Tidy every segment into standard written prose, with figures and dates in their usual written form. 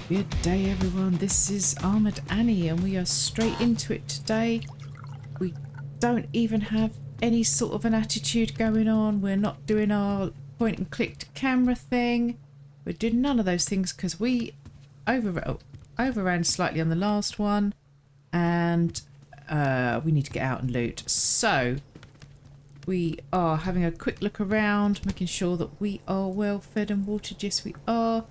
Good day everyone, this is Armored Annie and we are straight into it today. We don't even have any sort of an attitude going on. We're not doing our point and click to camera thing. We're doing none of those things because we overran slightly on the last one and we need to get out and loot. So we are having a quick look around, making sure that we are well fed and watered. Yes, we are.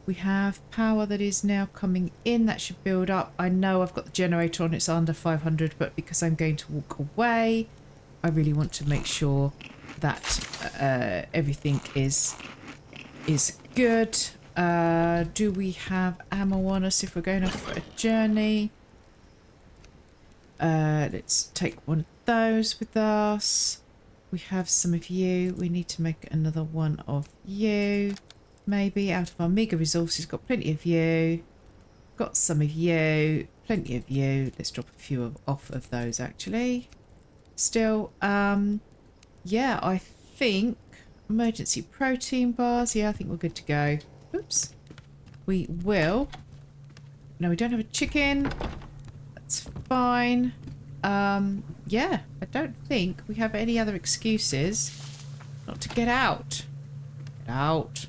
We have power that is now coming in. That should build up. I know I've got the generator on. It's under 500, but because I'm going to walk away, I really want to make sure that everything is good. Do we have ammo on us if we're going off for a journey? Let's take one of those with us. We have some of you. We need to make another one of you. Maybe out of our meager resources, got plenty of you. Got some of you. Plenty of you. Let's drop a few off of those actually. Still, yeah, I think emergency protein bars. Yeah, I think we're good to go. Oops. We will. No, we don't have a chicken. That's fine. Yeah, I don't think we have any other excuses not to get out. Get out.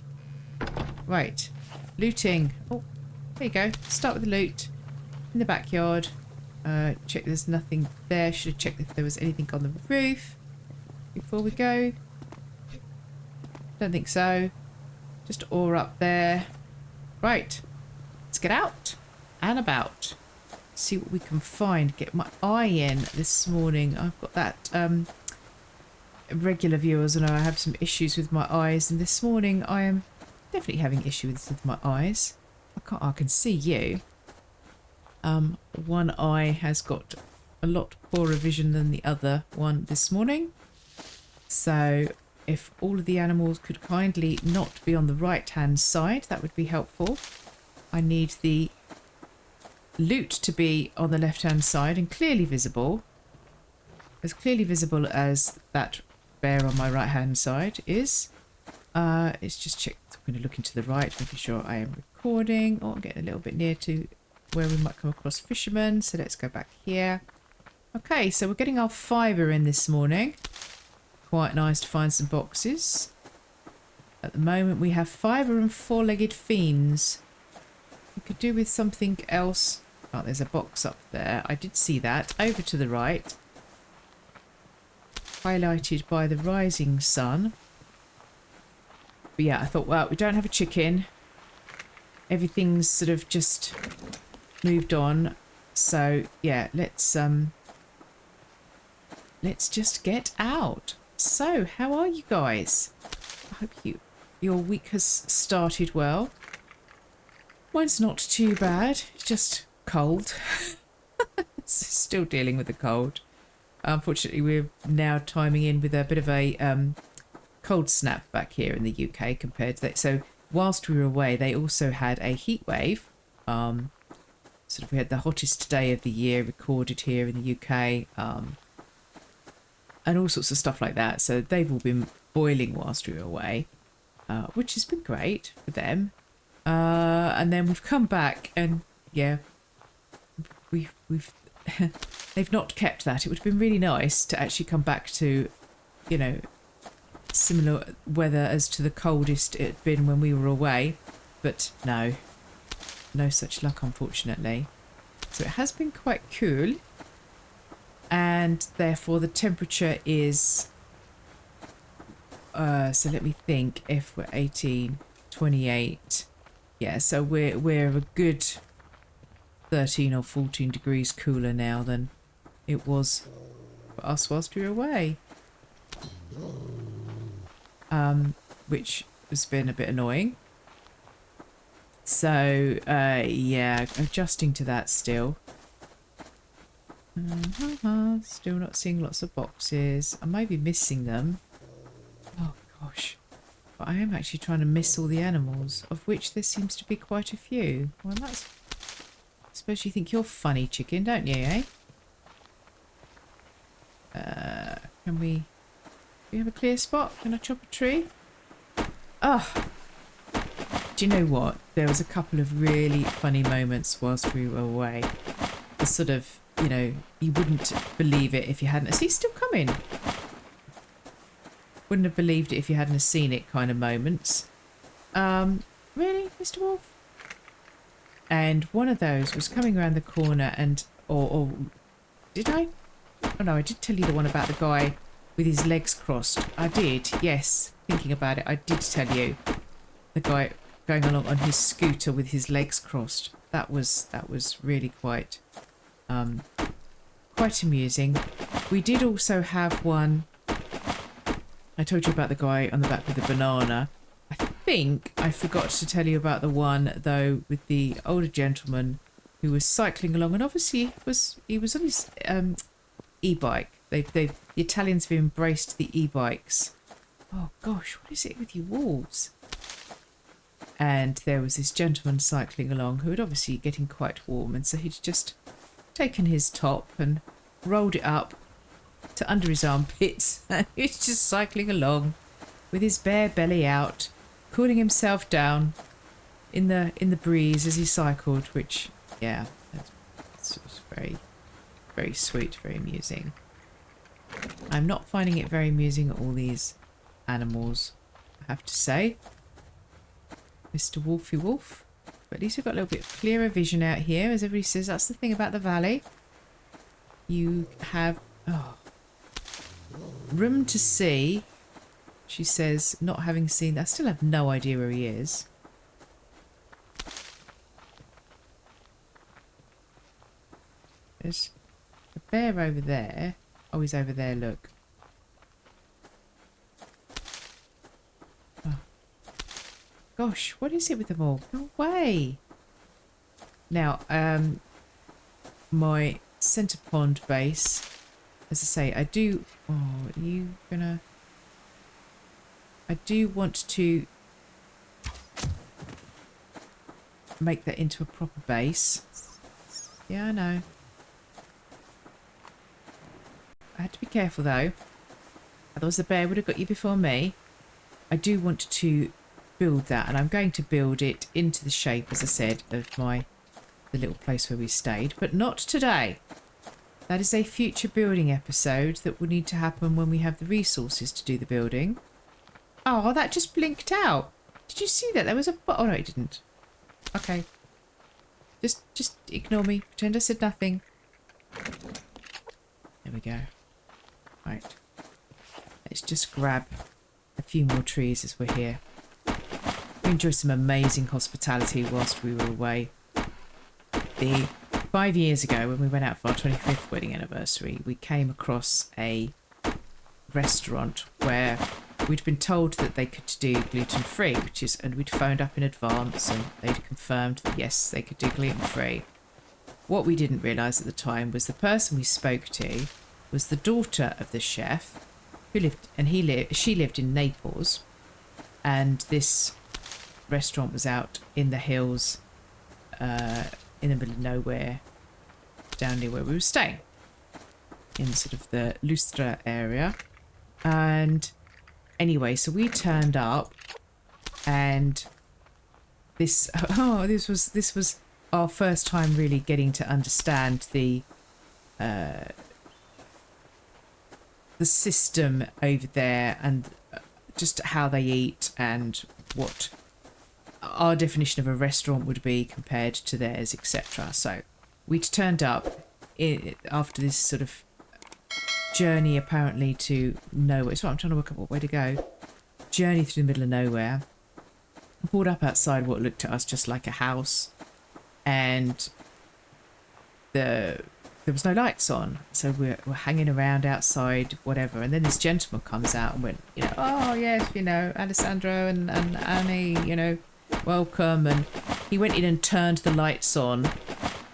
Right, looting. Oh, there you go. Start with the loot in the backyard. Check there's nothing there. Should have checked if there was anything on the roof before we go. Don't think so. Just ore up there. Right, let's get out and about. See what we can find. Get my eye in this morning. I've got that. Regular viewers know I have some issues with my eyes, and this morning I am definitely having issues with my eyes. I can see you. One eye has got a lot poorer vision than the other one this morning. So if all of the animals could kindly not be on the right hand side, that would be helpful. I need the loot to be on the left hand side and clearly visible. As clearly visible as that bear on my right hand side is. Let's just check. I'm going to look into the right, making sure I am recording. Oh, I'm getting a little bit near to where we might come across fishermen. So let's go back here. Okay, so we're getting our fibre in this morning. Quite nice to find some boxes. At the moment we have fibre and four-legged fiends. We could do with something else. Oh, there's a box up there. I did see that. Over to the right. Highlighted by the rising sun. But yeah, I thought, well, we don't have a chicken. Everything's sort of just moved on. So yeah, let's just get out. So, how are you guys? I hope your week has started well. Mine's not too bad. It's just cold. Still dealing with the cold. Unfortunately, we're now timing in with a bit of a cold snap back here in the UK compared to that. So whilst we were away, they also had a heat wave. Sort of we had the hottest day of the year recorded here in the UK, and all sorts of stuff like that. So they've all been boiling whilst we were away, which has been great for them. And then we've come back, and yeah, we've they've not kept that. It would have been really nice to actually come back to, you know, similar weather as to the coldest it had been when we were away, but no such luck, unfortunately. So it has been quite cool, and therefore the temperature is so let me think. If we're 18, 28, yeah, so we're a good 13 or 14 degrees cooler now than it was for us whilst we were away. Which has been a bit annoying. So, yeah, adjusting to that still. Still not seeing lots of boxes. I may be missing them. Oh, gosh. But I am actually trying to miss all the animals, of which there seems to be quite a few. Well, that's... I suppose you think you're funny, chicken, don't you, eh? Can we... Do we have a clear spot? Can I chop a tree? Oh, Do you know what? There was a couple of really funny moments whilst we were away. The sort of, you know, you wouldn't believe it if you hadn't. Is he still coming? Wouldn't have believed it if you hadn't seen it kind of moments. Really, Mr. Wolf? And one of those was coming around the corner and, or did I? Oh no, I did tell you the one about the guy with his legs crossed. I did, yes. Thinking about it, I did tell you. The guy going along on his scooter with his legs crossed. That was really quite amusing. We did also have one. I told you about the guy on the back with the banana. I think I forgot to tell you about the one though with the older gentleman who was cycling along, and obviously he was on his e-bike. The Italians have embraced the e-bikes. Oh gosh, what is it with you wolves? And there was this gentleman cycling along who had obviously getting quite warm, and so he'd just taken his top and rolled it up to under his armpits, and he's just cycling along with his bare belly out, cooling himself down in the breeze as he cycled, which, yeah, it was very, very sweet, very amusing. I'm not finding it very amusing, all these animals, I have to say. Mr. Wolfy Wolf. But at least we've got a little bit clearer vision out here. As everybody says, that's the thing about the valley. You have room to see. She says, not having seen... I still have no idea where he is. There's a bear over there. Oh, he's over there, look. Gosh, what is it with them all? Go away. Now, my centre pond base, as I say, I do... Oh, are you gonna... I do want to make that into a proper base. Yeah, I know. I had to be careful, though. Otherwise the bear would have got you before me. I do want to build that, and I'm going to build it into the shape, as I said, of the little place where we stayed, but not today. That is a future building episode that will need to happen when we have the resources to do the building. Oh, that just blinked out. Did you see that? There was a... Oh, no, it didn't. Okay. Just ignore me. Pretend I said nothing. There we go. Right. Let's just grab a few more trees as we're here. We enjoyed some amazing hospitality whilst we were away. 5 years ago, when we went out for our 25th wedding anniversary, we came across a restaurant where we'd been told that they could do gluten-free, and we'd phoned up in advance and they'd confirmed that yes, they could do gluten-free. What we didn't realise at the time was the person we spoke to was the daughter of the chef, she lived in Naples, and this restaurant was out in the hills, in the middle of nowhere, down near where we were staying, in sort of the Lustra area. And anyway, so we turned up, and this was our first time really getting to understand the system over there, and just how they eat and what our definition of a restaurant would be compared to theirs, etc. So we'd turned up after this sort of journey apparently to nowhere. So I'm trying to work out what way to go. Journey through the middle of nowhere. Pulled up outside what looked to us just like a house, and there was no lights on, so we're hanging around outside, whatever. And then this gentleman comes out and went, oh yes, Alessandro and Annie, welcome. And he went in and turned the lights on,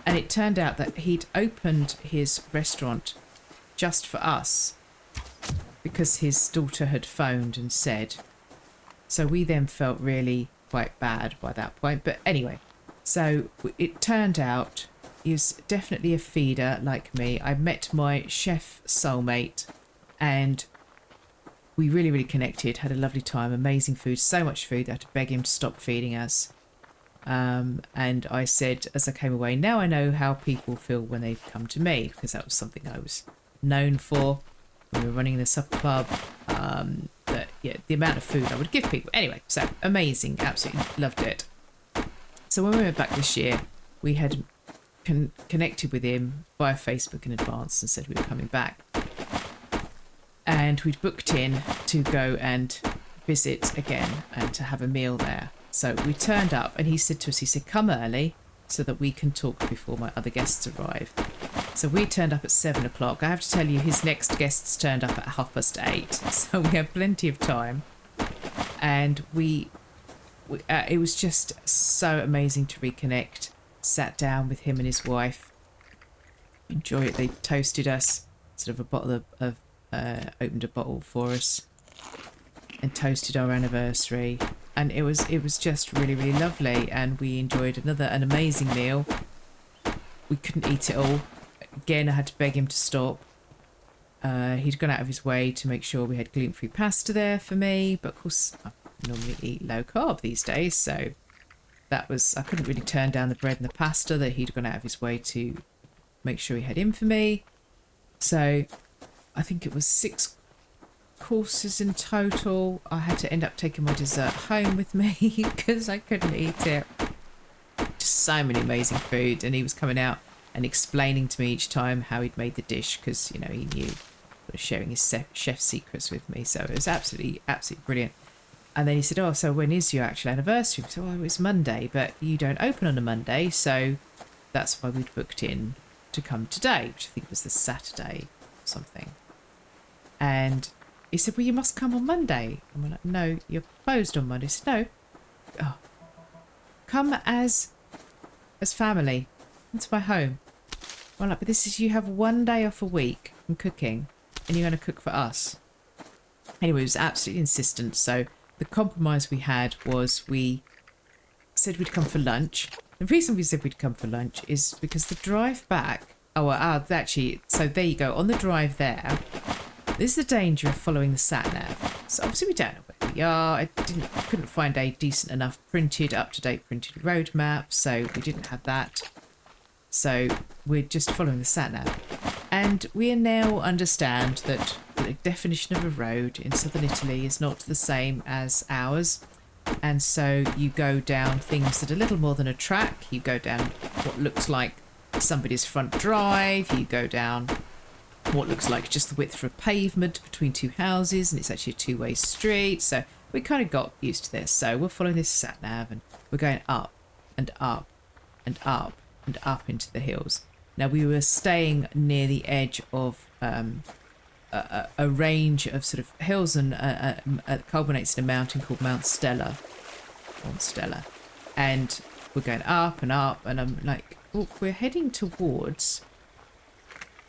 and it turned out that he'd opened his restaurant just for us because his daughter had phoned and said. So we then felt really quite bad by that point. But anyway, so it turned out he was definitely a feeder like me. I met my chef soulmate, and we really, really connected, had a lovely time, amazing food, so much food. I had to beg him to stop feeding us. And I said, as I came away, now I know how people feel when they come to me, because that was something I was known for when we were running the sub club. That, yeah, the amount of food I would give people. Anyway, so amazing, absolutely loved it. So when we went back this year, we had connected with him via Facebook in advance and said we were coming back. And we'd booked in to go and visit again and to have a meal there. So we turned up and he said to us, he said, come early so that we can talk before my other guests arrive. So we turned up at 7 o'clock. I have to tell you, his next guests turned up at 8:30. So we had plenty of time. And it was just so amazing to reconnect. Sat down with him and his wife. Enjoy it. They toasted us. Sort of a bottle of opened a bottle for us. And toasted our anniversary. And it was just really, really lovely. And we enjoyed an amazing meal. We couldn't eat it all. Again, I had to beg him to stop. He'd gone out of his way to make sure we had gluten-free pasta there for me. But of course, I normally eat low carb these days. So I couldn't really turn down the bread and the pasta that he'd gone out of his way to make sure he had in for me. So I think it was 6 courses in total. I had to end up taking my dessert home with me because I couldn't eat it. Just so many amazing food, and he was coming out and explaining to me each time how he'd made the dish, because he knew, was sharing his chef secrets with me. So it was absolutely brilliant. And then he said, oh, so when is your actual anniversary? So it was Monday, but you don't open on a Monday, so that's why we'd booked in to come today, which I think was the Saturday or something. And he said, well, you must come on Monday. And we're like, no, you're closed on Monday. He said, no. Oh, come as family into my home. Well, like, but you have one day off a week from cooking and you're going to cook for us. Anyway, he was absolutely insistent. So the compromise we had was we said we'd come for lunch. The reason we said we'd come for lunch is because the drive back, actually, so there you go. On the drive there, this is the danger of following the sat-nav. So obviously we don't know where we are. I couldn't find a decent enough up-to-date printed road map, so we didn't have that. So we're just following the sat-nav. And we now understand that the definition of a road in southern Italy is not the same as ours. And so you go down things that are little more than a track. You go down what looks like somebody's front drive. You go down what looks like just the width of a pavement between two houses, and it's actually a two-way street. So we kind of got used to this. So we're following this sat-nav and we're going up and up and up and up into the hills. Now we were staying near the edge of a range of sort of hills and culminates in a mountain called Mount Stella. And we're going up and up, and I'm like, oh, we're heading towards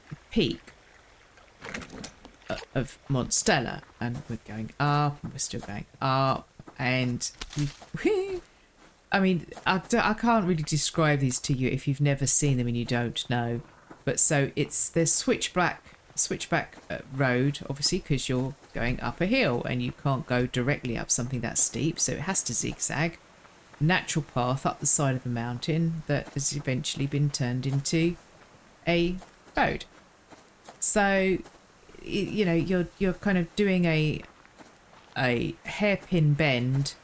the peak of Mont Stella, and we're going up and we're still going up, and I mean, I can't really describe these to you if you've never seen them and you don't know. But so there's switchback road, obviously, because you're going up a hill and you can't go directly up something that steep, so it has to zigzag. Natural path up the side of a mountain that has eventually been turned into a road. So you're kind of doing a hairpin bend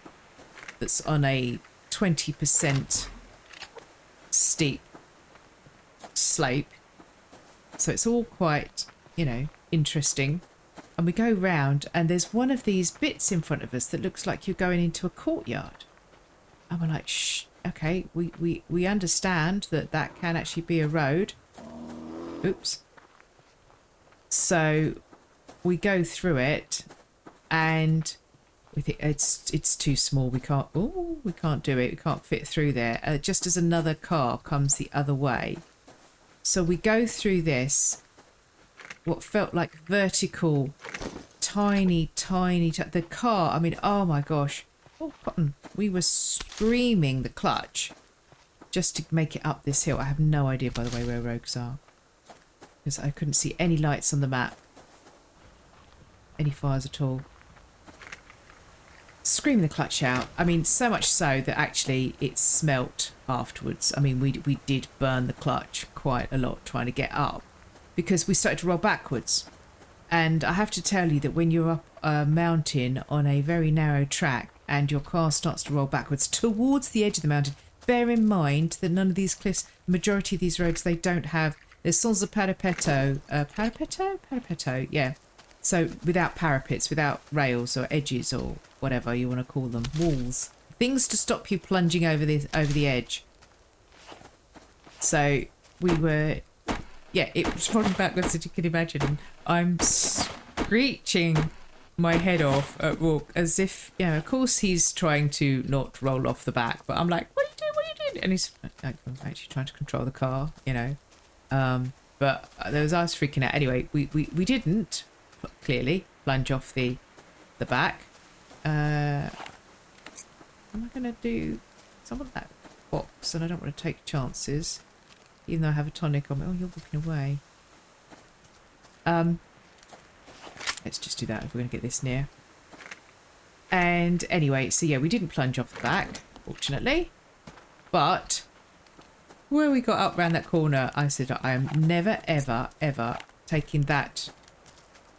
that's on a 20% steep slope, so it's all quite interesting. And we go round and there's one of these bits in front of us that looks like you're going into a courtyard, and we're like, shh, okay, we understand that can actually be a road. Oops. So we go through it and we think it's too small. We can't do it. We can't fit through there. Just as another car comes the other way. So we go through this, what felt like vertical, tiny, the car. I mean, oh my gosh. Oh, cotton. We were screaming the clutch just to make it up this hill. I have no idea, by the way, where roads are, because I couldn't see any lights on the map any fires at all. Screaming the clutch out. I mean, so much so that actually it smelt afterwards. I mean, we did burn the clutch quite a lot trying to get up because we started to roll backwards. And I have to tell you that when you're up a mountain on a very narrow track and your car starts to roll backwards towards the edge of the mountain, bear in mind that none of these cliffs, the majority of these roads, they don't have, there's sans parapetto, parapetto, yeah. So without parapets, without rails or edges or whatever you want to call them, walls, things to stop you plunging over the edge. So we were, yeah, it was rolling backwards as you can imagine. I'm screeching my head off at Rourke as if, you know, of course he's trying to not roll off the back, but I'm like, what are you doing? What are you doing? And he's like, I'm actually trying to control the car, you know. But there was, I was freaking out. Anyway, we didn't clearly plunge off the back. What am I gonna do? Some of that box, and I don't want to take chances, even though I have a tonic on me. Oh, you're walking away. Let's just do that if we're going to get this near. And anyway, so yeah, we didn't plunge off the back, fortunately. But where we got up round that corner, I said, I am never, ever, ever taking that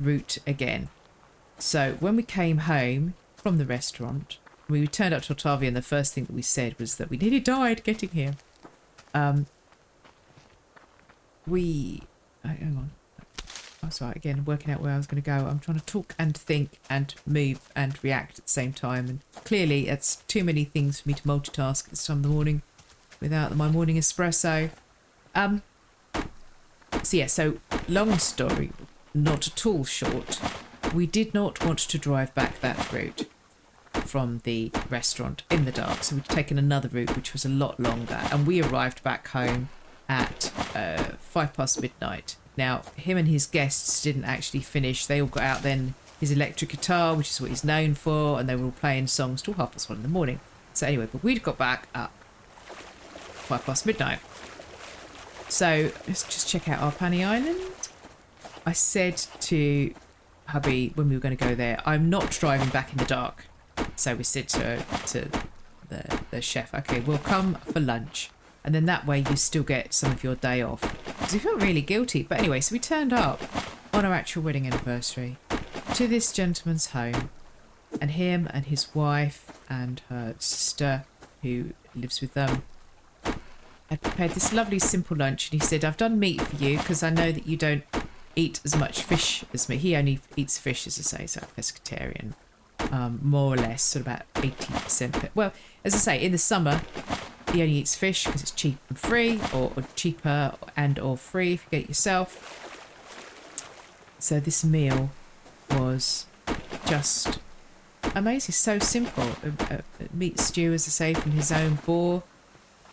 route again. So when we came home from the restaurant, we turned up to Otavia, and the first thing that we said was that we nearly died getting here. Hang on. Oh, sorry, again, working out where I was going to go. I'm trying to talk and think and move and react at the same time. And clearly, it's too many things for me to multitask at this time of the morning without my morning espresso. So yeah, so long story, not at all short. We did not want to drive back that route from the restaurant in the dark. So we'd taken another route, which was a lot longer. And we arrived back home at 5 past midnight. Now, him and his guests didn't actually finish. They all got out then his electric guitar, which is what he's known for, and they were all playing songs till 1:30 in the morning. So anyway, but we'd got back at 5 past midnight. So let's just check out Arpani Island. I said to hubby when we were going to go there, I'm not driving back in the dark. So we said to the chef, okay, we'll come for lunch. And then that way you still get some of your day off. Because we felt really guilty. But anyway, so we turned up on our actual wedding anniversary to this gentleman's home. And him and his wife and her sister, who lives with them, had prepared this lovely simple lunch. And he said, I've done meat for you because I know that you don't eat as much fish as me. He only eats fish, as I say, so pescatarian. More or less, sort of about 80%. Well, as I say, in the summer, he only eats fish because it's cheap and free, or cheaper and or free if you get it yourself. So this meal was just amazing, so simple. A meat stew, as I say, from his own boar.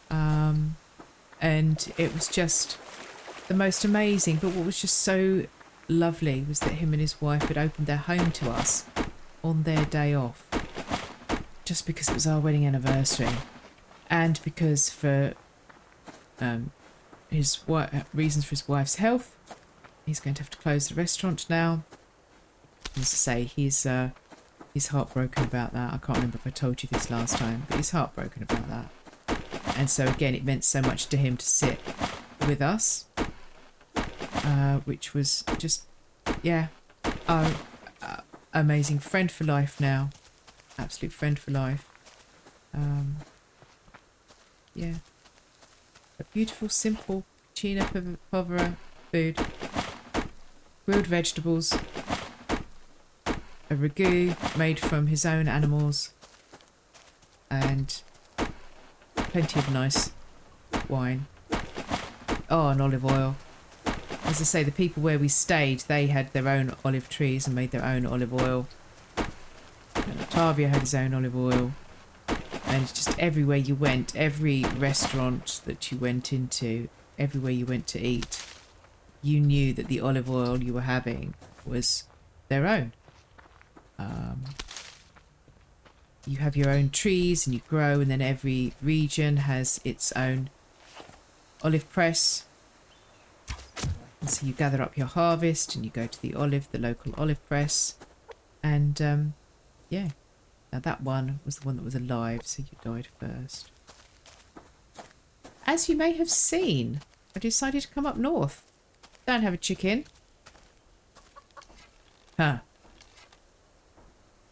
And it was just the most amazing. But what was just so lovely was that him and his wife had opened their home to us on their day off, just because it was our wedding anniversary. And because for reasons for his wife's health, he's going to have to close the restaurant now. As I say, he's heartbroken about that. I can't remember if I told you this last time, but he's heartbroken about that. And so again, it meant so much to him to sit with us, which was just, yeah, amazing. Friend for life now. Absolute friend for life. Yeah. A beautiful, simple cucina povera food. Grilled vegetables. A ragu made from his own animals. And plenty of nice wine. Oh, and olive oil. As I say, the people where we stayed, they had their own olive trees and made their own olive oil. And Otavia had his own olive oil. And just everywhere you went, every restaurant that you went into, everywhere you went to eat, you knew that the olive oil you were having was their own. You have your own trees and you grow, and then every region has its own olive press. And so you gather up your harvest and you go to the local olive press, And yeah, now that one was the one that was alive, so you died first. As you may have seen, I decided to come up north. Don't have a chicken. Huh.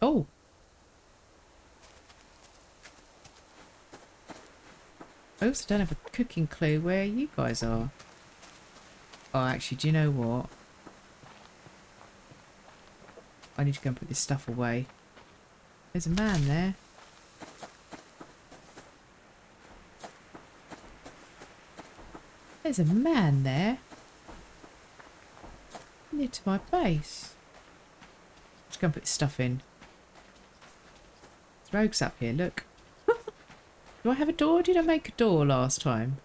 Oh. I also don't have a cooking clue where you guys are. Oh, actually, do you know what? I need to go and put this stuff away. There's a man there. There's a man there. Near to my base. Let's go and put this stuff in. There's rogues up here, look. Do I have a door? Did I make a door last time?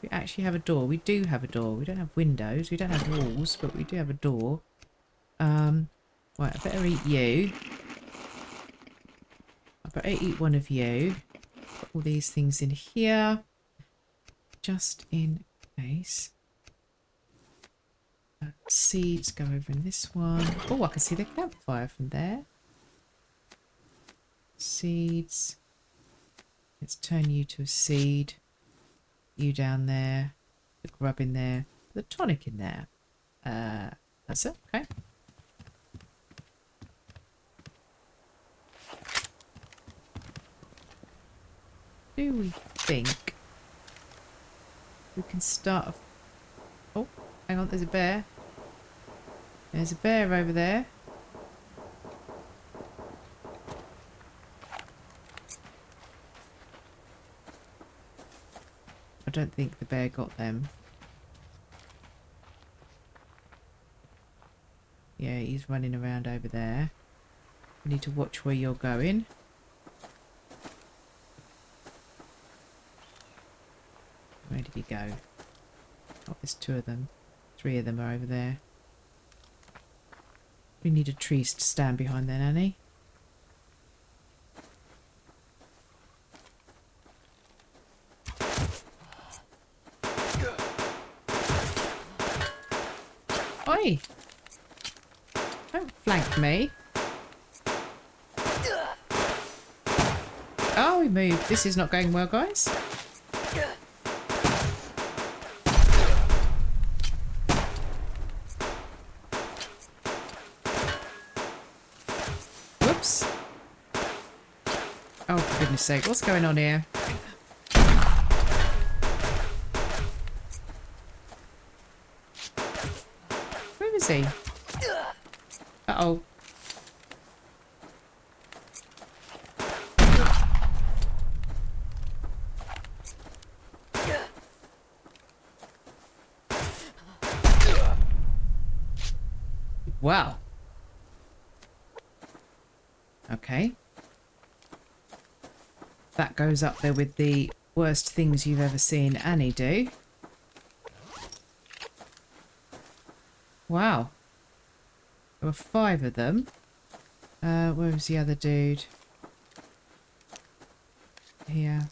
We actually have a door. We do have a door. We don't have windows. We don't have walls, but we do have a door. Right, I better eat you. I better eat one of you. Put all these things in here. Just in case. Seeds go over in this one. Oh, I can see the campfire from there. Seeds. Let's turn you to a seed. You down there. The grub in there. The tonic in there. That's it. Okay. Do we think we can start? Oh, hang on. There's a bear. There's a bear over there. I don't think the bear got them. Yeah, he's running around over there. We need to watch where you're going. Where did he go? Oh, there's two of them. Three of them are over there. We need a tree to stand behind then, Annie. Oi! Don't flank me. Oh, we moved. This is not going well, guys. Whoops. Oh, for goodness sake. What's going on here? Where is he? Uh-oh. Wow. Okay. That goes up there with the worst things you've ever seen Annie do. Wow. There were 5 of them. Where was the other dude? Here.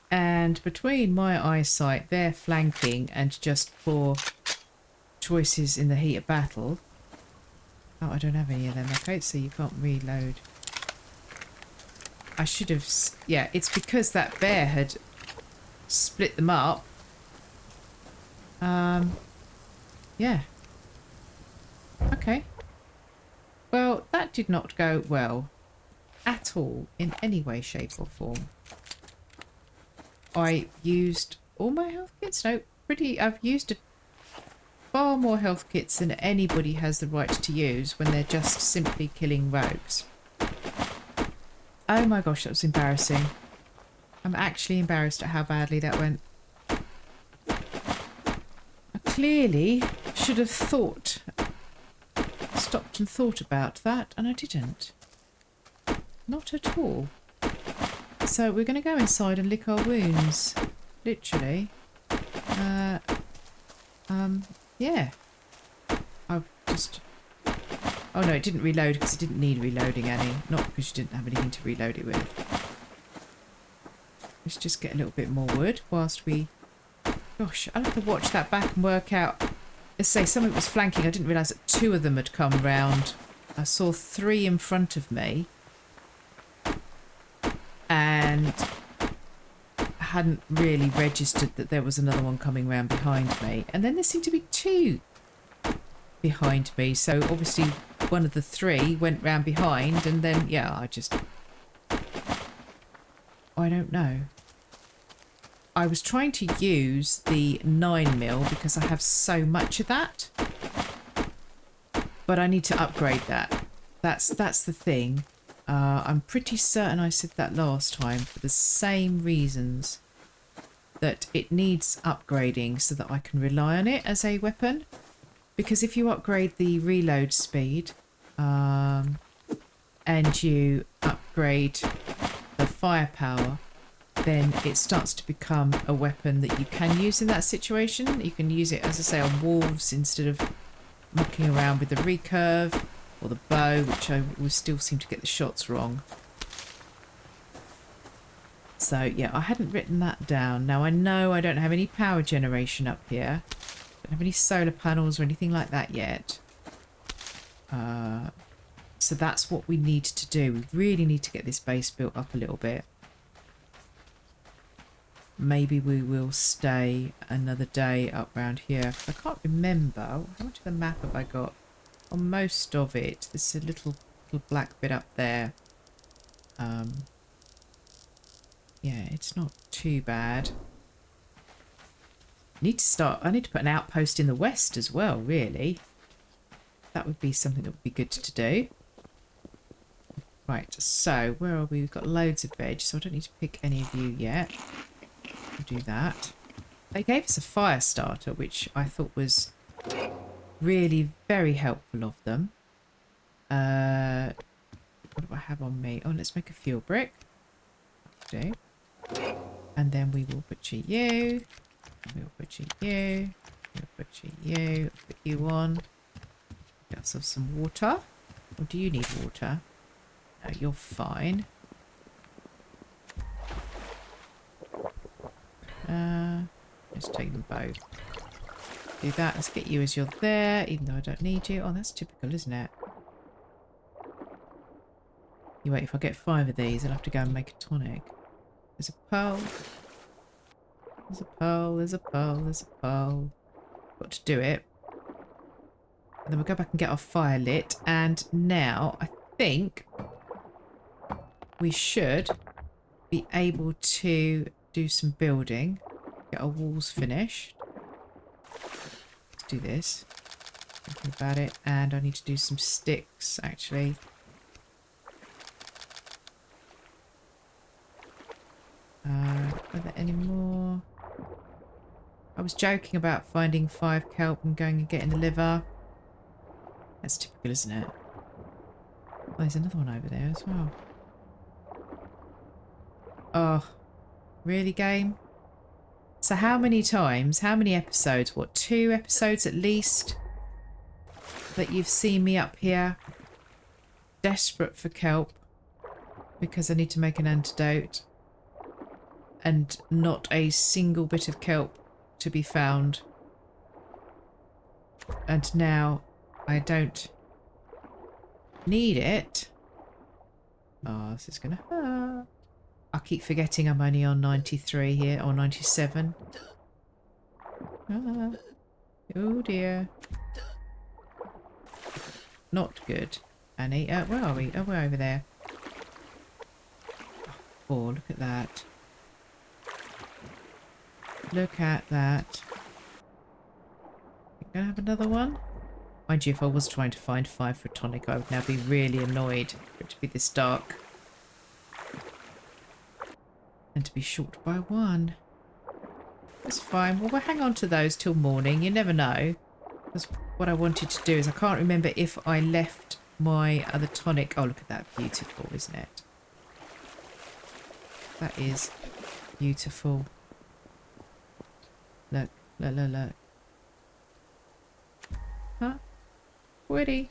And between my eyesight, their flanking, and just poor choices in the heat of battle. Oh, I don't have any of them. Okay, so you can't reload. I should have... Yeah, it's because that bear had split them up. Yeah. Okay. Well, that did not go well at all in any way, shape or form. I used all my health kits. No, I've used far more health kits than anybody has the right to use when they're just simply killing rogues. Oh my gosh, that was embarrassing. I'm actually embarrassed at how badly that went. I clearly should have stopped and thought about that, and I didn't. Not at all. So we're going to go inside and lick our wounds. Literally. Yeah. I've just... Oh no, it didn't reload because it didn't need reloading, Annie. Not because you didn't have anything to reload it with. Let's just get a little bit more wood whilst we... Gosh, I'll have to watch that back and work out let's say something was flanking. I didn't realise that 2 of them had come round. I saw 3 in front of me and hadn't really registered that there was another one coming round behind me. And then there seemed to be 2 behind me. So obviously one of the 3 went round behind, and then, yeah, I don't know. I was trying to use the 9mm because I have so much of that. But I need to upgrade that. That's the thing. I'm pretty certain I said that last time for the same reasons, that it needs upgrading so that I can rely on it as a weapon. Because if you upgrade the reload speed and you upgrade the firepower, then it starts to become a weapon that you can use in that situation. You can use it, as I say, on wolves instead of mucking around with the recurve or the bow, which I will still seem to get the shots wrong. So yeah, I hadn't written that down. Now I know I don't have any power generation up here. Don't have any solar panels or anything like that yet. So that's what we need to do. We really need to get this base built up a little bit. Maybe we will stay another day up round here. I can't remember. How much of the map have I got? On most of it, there's a little black bit up there. Yeah, it's not too bad. I need to put an outpost in the west as well, really. That would be something that would be good to do. Right, so where are we? We've got loads of veg, so I don't need to pick any of you yet. We'll do that. They gave us a fire starter, which I thought was really very helpful of them. What do I have on me? Oh, let's make a fuel brick. Do. And then we will butcher you. We'll butcher you. We'll butcher you. Put you on. Get ourselves some water. Or do you need water? No, you're fine. Let's take them both. Do that. Let's get you as you're there, even though I don't need you. Oh, that's typical, isn't it? You wait, if I get 5 of these, I'll have to go and make a tonic. There's a pearl. There's a pearl, there's a pearl, there's a pearl. Got to do it. And then we'll go back and get our fire lit. And now, I think we should be able to do some building. Get our walls finished. Let's do this. Thinking about it. And I need to do some sticks, actually. Are there any more? I was joking about finding 5 kelp and going and getting the liver. That's typical, isn't it? Oh, there's another one over there as well. Oh, really, game? So how many times, how many episodes, what, 2 episodes at least, that you've seen me up here desperate for kelp because I need to make an antidote and not a single bit of kelp to be found. And now I don't need it. Oh, this is gonna hurt. I keep forgetting I'm only on 93 here, or 97. Ah. Oh dear. Not good, Annie. Where are we? Oh, we're over there. Oh, look at that. Look at that. You gonna have another one? Mind you, if I was trying to find 5 for a tonic, I would now be really annoyed for it to be this dark. And to be short by 1. That's fine. Well, we'll hang on to those till morning. You never know. Because what I wanted to do is I can't remember if I left my other tonic. Oh, look at that. Beautiful, isn't it? That is beautiful. Look, look, look, look. Huh? Pretty.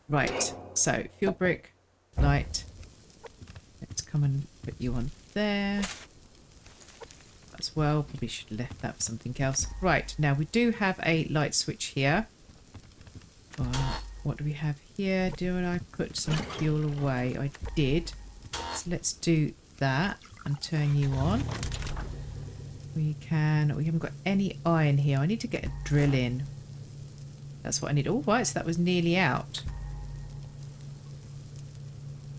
Right. So, fuel brick, light. Let's come and put you on there. That's as well. Probably should have left that for something else. Right, now we do have a light switch here. What do we have here? Did I put some fuel away? I did. So let's do that and turn you on. We haven't got any iron here. I need to get a drill in. That's what I need. Oh, right, so that was nearly out.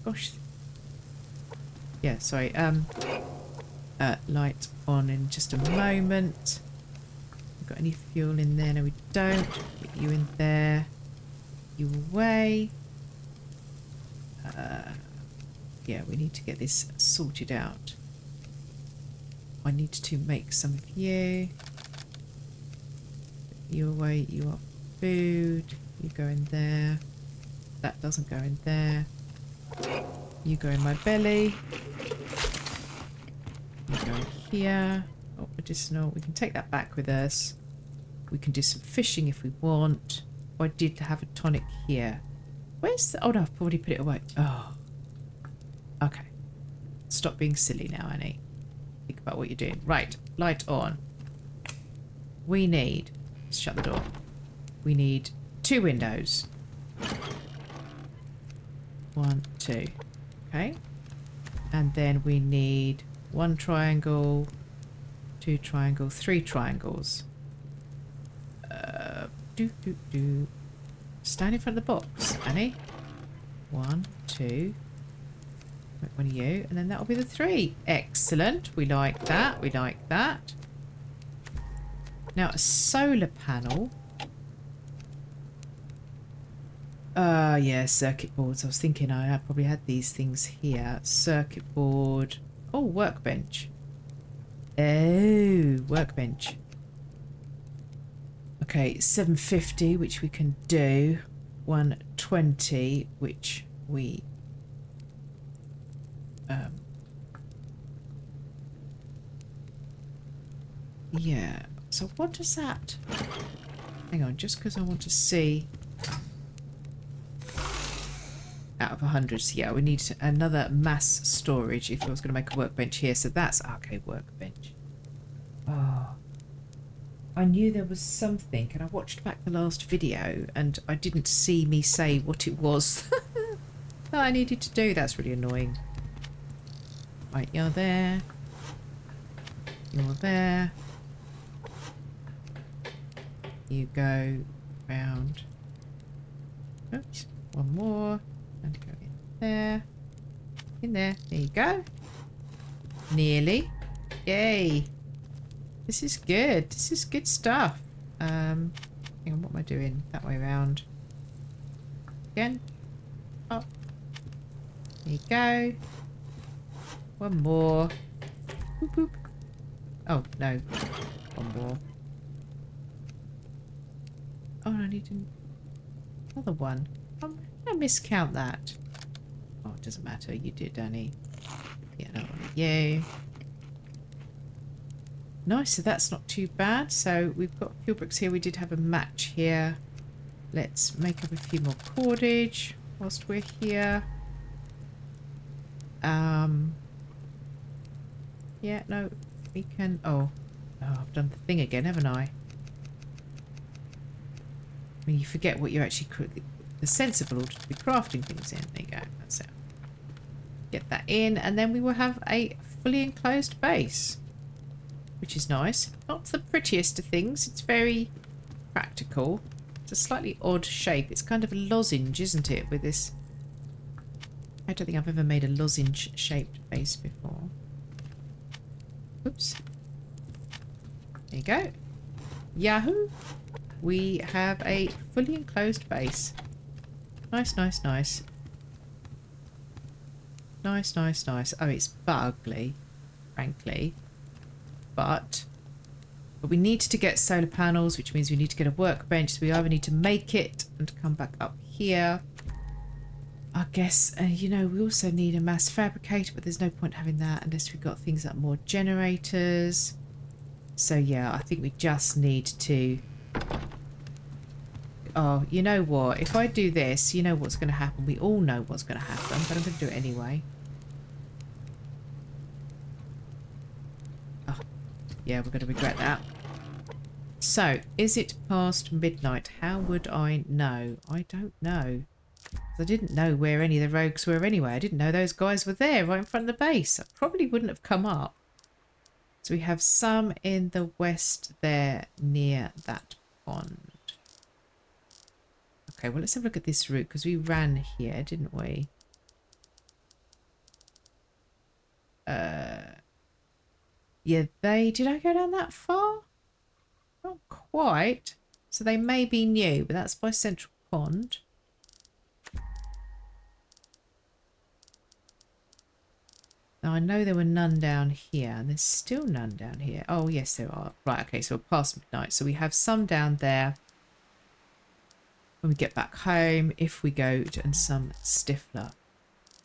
Gosh. Yeah, sorry. Light on in just a moment. Got any fuel in there? No, we don't. Get you in there. You away. Yeah, we need to get this sorted out. I need to make some of you. You away. You are food. You go in there. That doesn't go in there. You go in my belly. You go here. Oh, medicinal. We can take that back with us. We can do some fishing if we want. Oh, I did have a tonic here. Where's the... Oh, no, I've already put it away. Oh. Okay. Stop being silly now, Annie. Think about what you're doing. Right. Light on. We need... Let's shut the door. We need 2 windows. 1, 2. Okay. And then we need 1 triangle, 2 triangle, 3 triangles. Stand in front of the box, Annie. 1, 2. One of you, and then that'll be the 3. Excellent. We like that. We like that. Now a solar panel. Yeah, circuit boards. I was thinking I probably had these things here. Circuit board. Oh, workbench. Oh, workbench. Okay, 750, which we can do. 120, which we... yeah. So what does that... Hang on, just because I want to see... Out of 100, so yeah, we need another mass storage if I was going to make a workbench here. So that's okay, workbench. Oh, I knew there was something, and I watched back the last video, and I didn't see me say what it was that I needed to do. That's really annoying. Right, you're there. You're there. You go round. Oops, one more. And go in there. In there. There you go. Nearly. Yay. This is good. This is good stuff. Hang on, what am I doing? That way around. Again. Up. There you go. One more. Boop, boop. Oh, no. One more. Oh, I need another one. I miscount that. Oh, it doesn't matter. You did, Danny. Yeah, no one. Yay. Nice, so that's not too bad. So we've got fuel bricks here. We did have a match here. Let's make up a few more cordage whilst we're here. Yeah, no, we can... Oh, I've done the thing again, haven't I? I mean, you forget what you're actually... The sensible order to be crafting things in. There you go. That's it. Get that in, and then we will have a fully enclosed base, which is nice. Not the prettiest of things. It's very practical. It's a slightly odd shape. It's kind of a lozenge, isn't it? With this. I don't think I've ever made a lozenge-shaped base before. Oops. There you go. Yahoo! We have a fully enclosed base. Nice, nice, nice. Nice, nice, nice. Oh, it's ugly, frankly. But we need to get solar panels, which means we need to get a workbench. So we either need to make it and come back up here. I guess, you know, we also need a mass fabricator, but there's no point having that unless we've got things like more generators. So yeah, I think we just need to... Oh, you know what? If I do this, you know what's going to happen. We all know what's going to happen, but I'm going to do it anyway. Oh, Yeah, we're going to regret that. So, is it past midnight? How would I know? I don't know. I didn't know where any of the rogues were anyway. I didn't know those guys were there right in front of the base. I probably wouldn't have come up. So we have some in the west there near that pond. Okay, well, let's have a look at this route because we ran here, didn't we? Yeah, did I go down that far? Not quite. So they may be new, but that's by Central Pond. Now, I know there were none down here, and there's still none down here. Oh, yes, there are. Right, okay, so we're past midnight. So we have some down there when we get back home, if we go to, and some Stifler.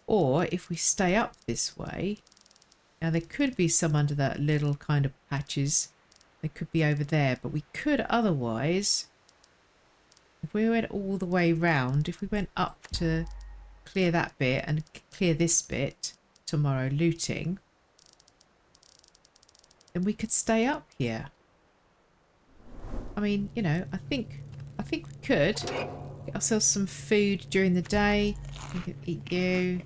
Or if we stay up this way, now there could be some under that little kind of patches. They could be over there, but we could otherwise, if we went all the way round, if we went up to clear that bit and clear this bit tomorrow looting, then we could stay up here. I mean, you know, I think we could get ourselves some food during the day. We could eat you.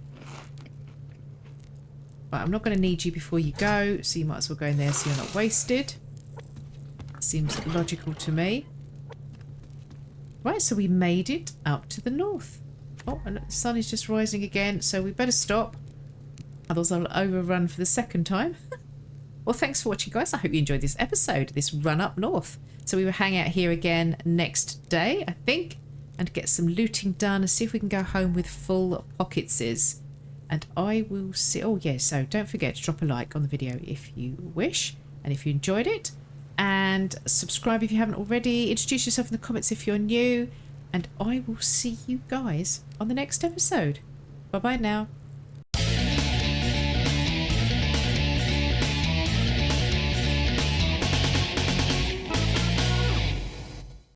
Right, I'm not going to need you before you go, so you might as well go in there so you're not wasted. Seems logical to me. Right, so we made it up to the north. Oh, and the sun is just rising again, so we better stop. Otherwise I'll overrun for the second time. Well, thanks for watching, guys. I hope you enjoyed this episode, this run up north. So we will hang out here again next day, I think, and get some looting done and see if we can go home with full pocketses. And I will see... Oh, yeah, so don't forget to drop a like on the video if you wish, and if you enjoyed it. And subscribe if you haven't already. Introduce yourself in the comments if you're new. And I will see you guys on the next episode. Bye-bye now.